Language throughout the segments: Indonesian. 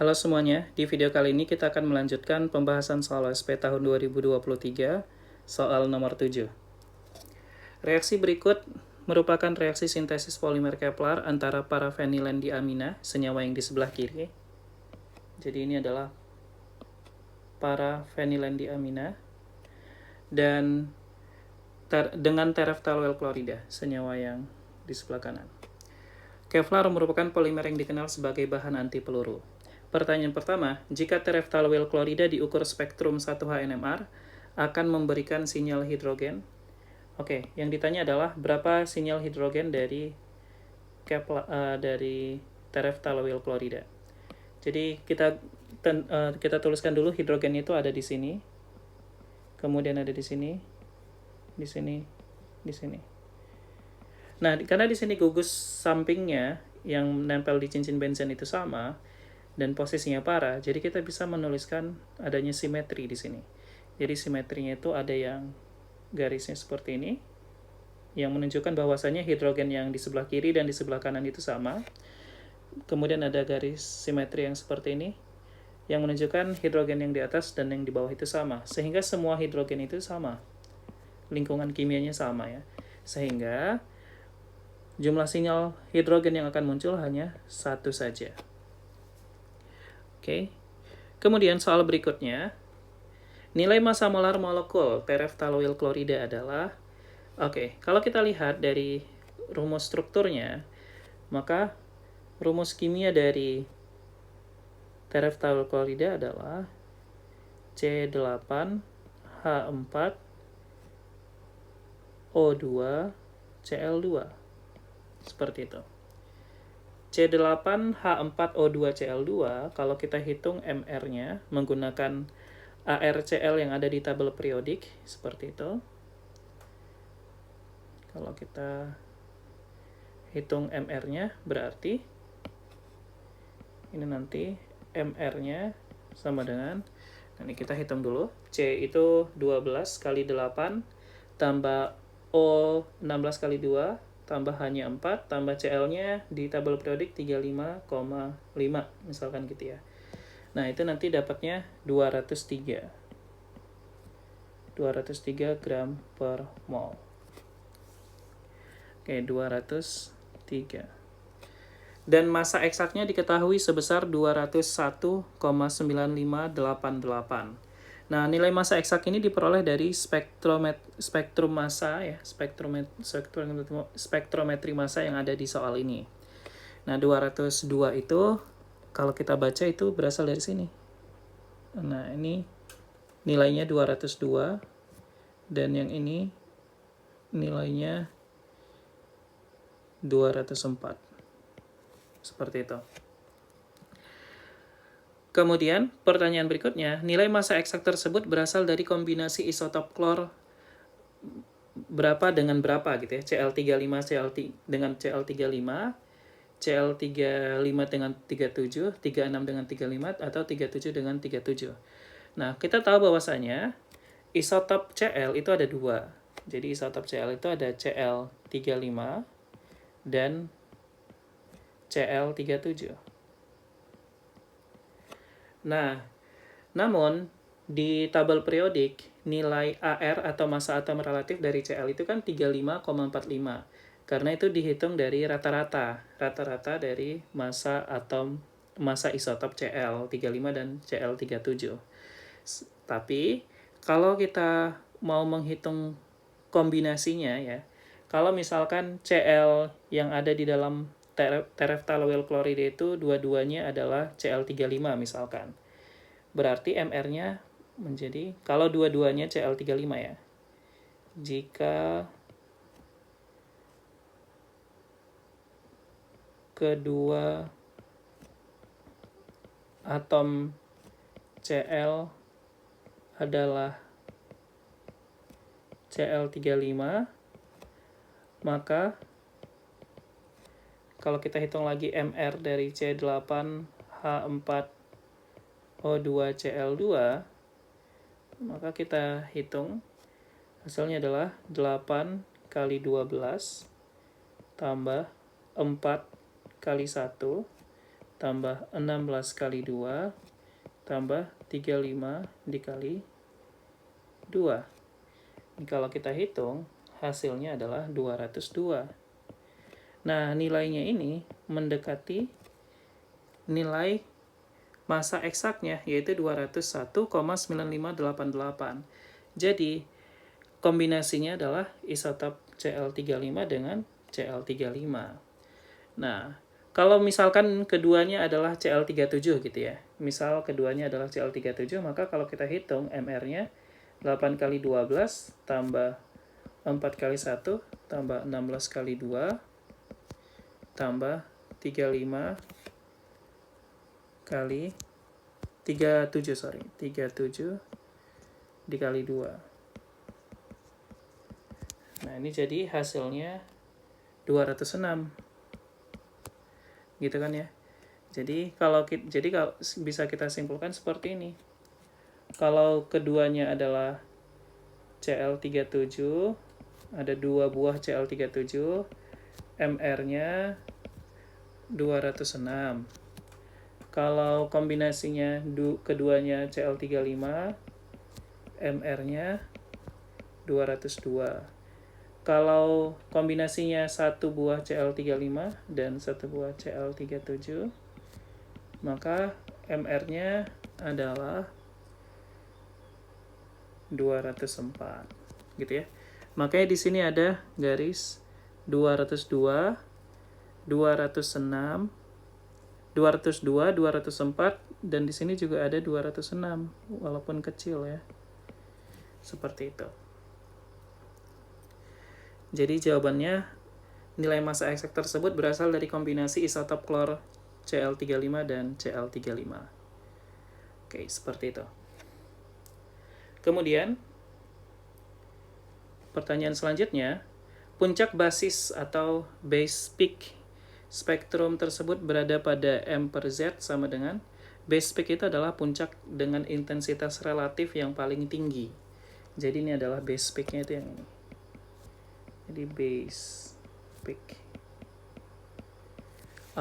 Halo semuanya, di video kali ini kita akan melanjutkan pembahasan soal OSP tahun 2023, soal nomor 7. Reaksi berikut merupakan reaksi sintesis polimer Kepler antara parafenilendiamina, senyawa yang di sebelah kiri. Jadi ini adalah parafenilendiamina, dan dengan tereftaloyl klorida, senyawa yang di sebelah kanan. Kevlar merupakan polimer yang dikenal sebagai bahan anti peluru. Pertanyaan pertama, jika tereftaloyl klorida diukur spektrum 1H NMR, akan memberikan sinyal hidrogen. Oke, yang ditanya adalah berapa sinyal hidrogen dari tereftaloyl klorida. Jadi kita tuliskan dulu hidrogen itu ada di sini, kemudian ada di sini, di sini, di sini. Nah, karena di sini gugus sampingnya yang nempel di cincin benzen itu sama dan posisinya parah, jadi kita bisa menuliskan adanya simetri di sini. Jadi simetrinya itu ada yang garisnya seperti ini, yang menunjukkan bahwasanya hidrogen yang di sebelah kiri dan di sebelah kanan itu sama. Kemudian ada garis simetri yang seperti ini, yang menunjukkan hidrogen yang di atas dan yang di bawah itu sama. Sehingga semua hidrogen itu sama, lingkungan kimianya sama ya. Sehingga jumlah sinyal hidrogen yang akan muncul hanya satu saja. Oke. Kemudian soal berikutnya, nilai massa molar molekul tereftaloyl klorida adalah, kalau kita lihat dari rumus strukturnya, maka rumus kimia dari tereftaloyl klorida adalah C8H4O2Cl2. Seperti itu. C8H4O2Cl2, kalau kita hitung MR-nya menggunakan ARCl yang ada di tabel periodik, seperti itu. Kalau kita hitung MR-nya, berarti ini nanti MR-nya sama dengan, ini kita hitung dulu, C itu 12 kali 8, tambah O 16 kali 2, tambah hanya 4, tambah CL-nya di tabel periodik 35,5, misalkan gitu ya. Nah, itu nanti dapatnya 203 gram per mol. Oke, 203. Dan massa eksaknya diketahui sebesar 201,9588. Nah, nilai massa eksak ini diperoleh dari spektrum massa ya, spektrometri massa yang ada di soal ini. Nah, 202 itu kalau kita baca itu berasal dari sini. Nah, ini nilainya 202 dan yang ini nilainya 204. Seperti itu. Kemudian, pertanyaan berikutnya, nilai massa eksak tersebut berasal dari kombinasi isotop klor berapa dengan berapa gitu ya. Cl35 dengan Cl35, Cl35 dengan 37, 36 dengan 35, atau 37 dengan 37. Nah, kita tahu bahwasanya isotop Cl itu ada dua. Jadi isotop Cl itu ada Cl35 dan Cl37. Nah, namun di tabel periodik nilai AR atau massa atom relatif dari Cl itu kan 35,45. Karena itu dihitung dari rata-rata dari massa isotop Cl35 dan Cl37. Tapi kalau kita mau menghitung kombinasinya ya, kalau misalkan Cl yang ada di dalam tereftaloyl klorida itu dua-duanya adalah Cl35 misalkan. Berarti MR-nya menjadi, kalau dua-duanya Cl35 ya, jika kedua atom Cl adalah Cl35, maka kalau kita hitung lagi MR dari C8H4O2Cl2, maka kita hitung hasilnya adalah 8 kali 12 tambah 4 kali 1 tambah 16 kali 2 tambah 35 dikali 2. Ini kalau kita hitung, hasilnya adalah 202. Nah, nilainya ini mendekati nilai massa eksaknya, yaitu 201,9588. Jadi, kombinasinya adalah isotop Cl35 dengan Cl35. Nah, kalau misalkan keduanya adalah Cl37 gitu ya. Misal keduanya adalah Cl37, maka kalau kita hitung MR-nya 8 kali 12 tambah 4 kali 1 tambah 16 kali 2 tambah 35 kali 37 dikali 2. Nah, ini jadi hasilnya 206. Gitu kan ya. Jadi kalau bisa kita simpulkan seperti ini. Kalau keduanya adalah Cl37, ada 2 buah Cl37, MR-nya 206. Kalau kombinasinya keduanya Cl35, MR-nya 202. Kalau kombinasinya satu buah Cl35 dan satu buah Cl37, maka MR-nya adalah 204. Gitu ya. Makanya di sini ada garis 202, 206, 202, 204, dan di sini juga ada 206, walaupun kecil ya. Seperti itu. Jadi jawabannya, nilai massa eksak tersebut berasal dari kombinasi isotop klor Cl35 dan Cl35. Oke, seperti itu. Kemudian, pertanyaan selanjutnya, puncak basis atau base peak spektrum tersebut berada pada M per Z sama dengan, base peak itu adalah puncak dengan intensitas relatif yang paling tinggi. Jadi ini adalah base peak-nya itu yang ini. Jadi base peak.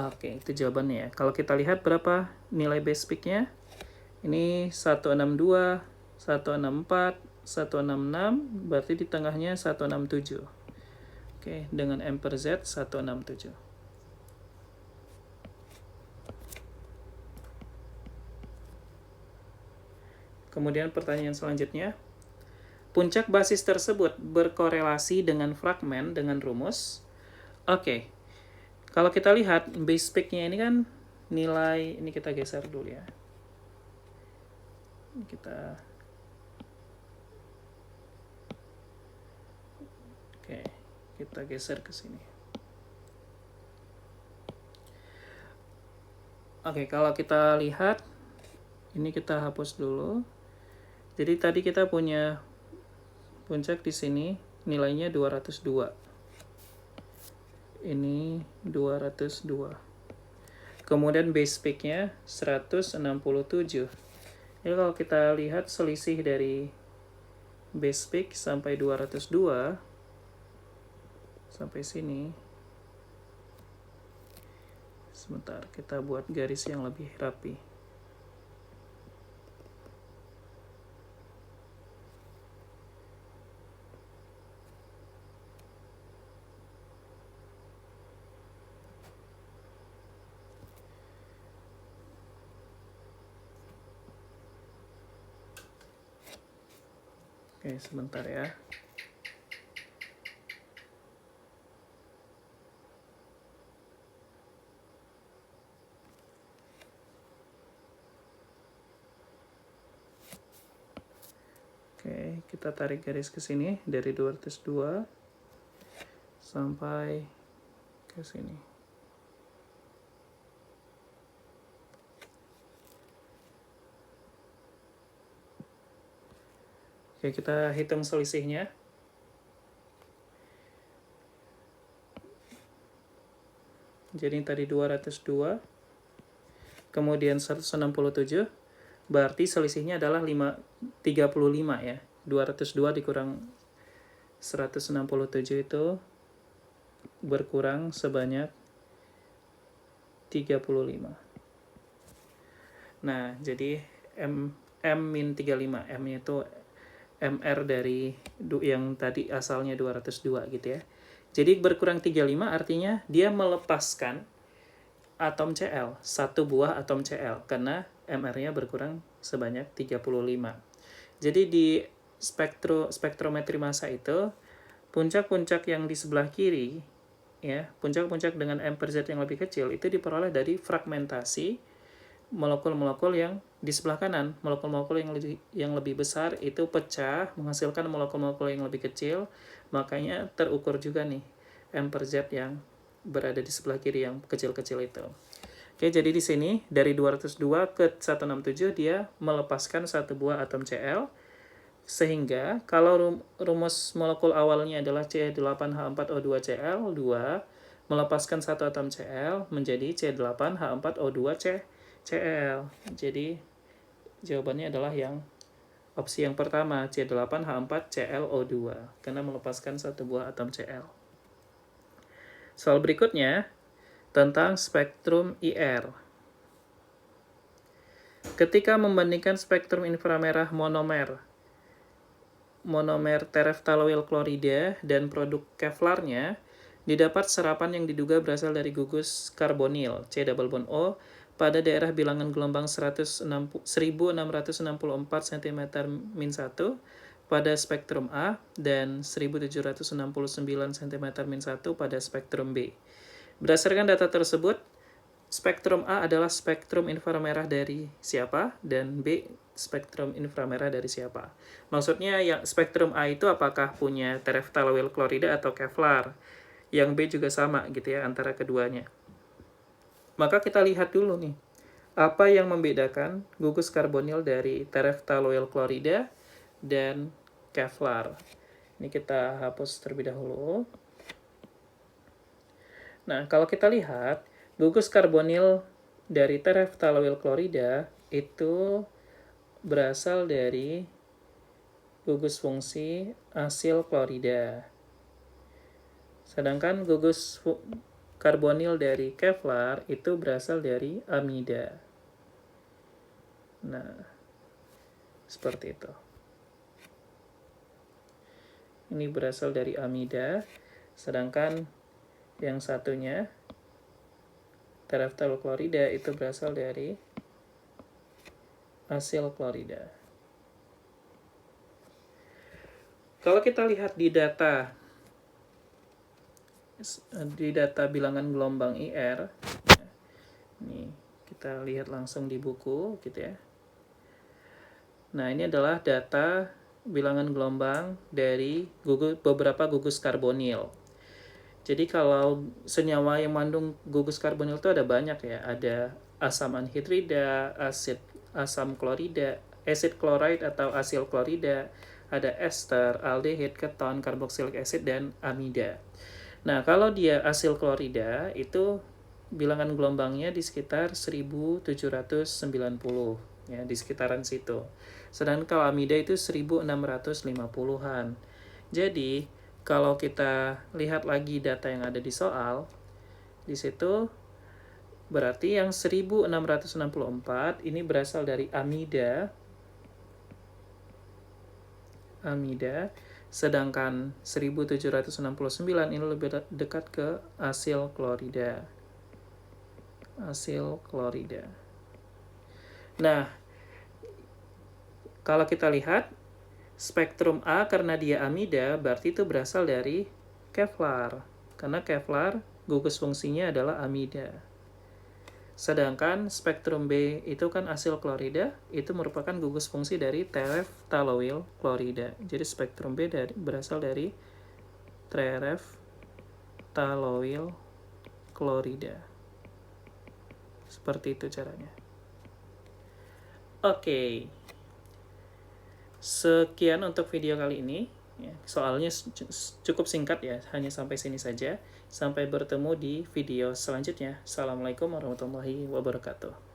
Oke, itu jawabannya ya. Kalau kita lihat berapa nilai base peak-nya? Ini 162, 164, 166, berarti di tengahnya 167. Oke, dengan M per Z 167. Kemudian pertanyaan selanjutnya, puncak basis tersebut berkorelasi dengan fragmen dengan rumus. Oke, kalau kita lihat base peak-nya ini kan nilai, ini kita geser dulu ya. Kita geser ke sini. Oke, kalau kita lihat, ini kita hapus dulu. Jadi tadi kita punya puncak di sini nilainya 202. Ini 202. Kemudian base peak-nya 167. Jadi kalau kita lihat selisih dari base peak sampai 202 sampai sini. Sebentar, kita buat garis yang lebih rapi. Oke, sebentar ya. Oke, kita tarik garis ke sini dari 202 sampai ke sini. Oke, kita hitung selisihnya. Jadi tadi 202, kemudian 167, berarti selisihnya adalah 35 ya. 202 dikurang 167 itu berkurang sebanyak 35. Nah, jadi M-35, M-nya itu MR dari yang tadi asalnya 202 gitu ya. Jadi berkurang 35 artinya dia melepaskan atom Cl, satu buah atom Cl, karena MR-nya berkurang sebanyak 35. Jadi di spektrometri massa itu, puncak-puncak yang di sebelah kiri, ya, puncak-puncak dengan M per Z yang lebih kecil, itu diperoleh dari fragmentasi molekul-molekul yang di sebelah kanan. Molekul-molekul yang lebih besar itu pecah, menghasilkan molekul-molekul yang lebih kecil, makanya terukur juga nih M per Z yang berada di sebelah kiri yang kecil-kecil itu. Oke, jadi di sini dari 202 ke 167 dia melepaskan satu buah atom Cl, sehingga kalau rumus molekul awalnya adalah C8H4O2Cl2, melepaskan satu atom Cl menjadi C8H4O2Cl. Jadi jawabannya adalah yang opsi yang pertama, C8H4ClO2, karena melepaskan satu buah atom Cl. Soal berikutnya tentang spektrum IR. Ketika membandingkan spektrum inframerah monomer tereftaloil klorida dan produk Kevlarnya, didapat serapan yang diduga berasal dari gugus karbonil C double bond O pada daerah bilangan gelombang 1664 cm-1 pada spektrum A dan 1769 cm-1 pada spektrum B. Berdasarkan data tersebut, spektrum A adalah spektrum inframerah dari siapa, dan B spektrum inframerah dari siapa. Maksudnya yang spektrum A itu apakah punya tereftaloil klorida atau Kevlar. Yang B juga sama gitu ya antara keduanya. Maka kita lihat dulu nih, apa yang membedakan gugus karbonil dari tereftaloil klorida dan Kevlar. Ini kita hapus terlebih dahulu. Nah, kalau kita lihat, gugus karbonil dari tereftaloil klorida itu berasal dari gugus fungsi asil klorida. Sedangkan gugus karbonil dari Kevlar itu berasal dari amida. Nah, seperti itu. Ini berasal dari amida, sedangkan yang satunya tereftaloil klorida itu berasal dari asil klorida. Kalau kita lihat di data bilangan gelombang IR, ini kita lihat langsung di buku gitu ya. Nah, ini adalah data bilangan gelombang dari beberapa gugus karbonil. Jadi kalau senyawa yang mengandung gugus karbonil itu ada banyak ya, ada asam anhidrida, asam klorida, acid chloride atau asil klorida, ada ester, aldehid, keton, karboksilik acid, dan amida. Nah, kalau dia asil klorida itu bilangan gelombangnya di sekitar 1790 ya, di sekitaran situ. Sedangkan kalau amida itu 1650-an. Jadi, kalau kita lihat lagi data yang ada di soal, di situ berarti yang 1664 ini berasal dari amida, sedangkan 1769 ini lebih dekat ke asil klorida. Nah, kalau kita lihat spektrum A karena dia amida berarti itu berasal dari Kevlar, karena Kevlar gugus fungsinya adalah amida. Sedangkan spektrum B itu kan asil klorida, itu merupakan gugus fungsi dari tereftaloil klorida. Jadi spektrum B berasal dari tereftaloil klorida. Seperti itu caranya. Oke. Sekian untuk video kali ini. Soalnya cukup singkat ya, hanya sampai sini saja. Sampai bertemu di video selanjutnya. Assalamualaikum warahmatullahi wabarakatuh.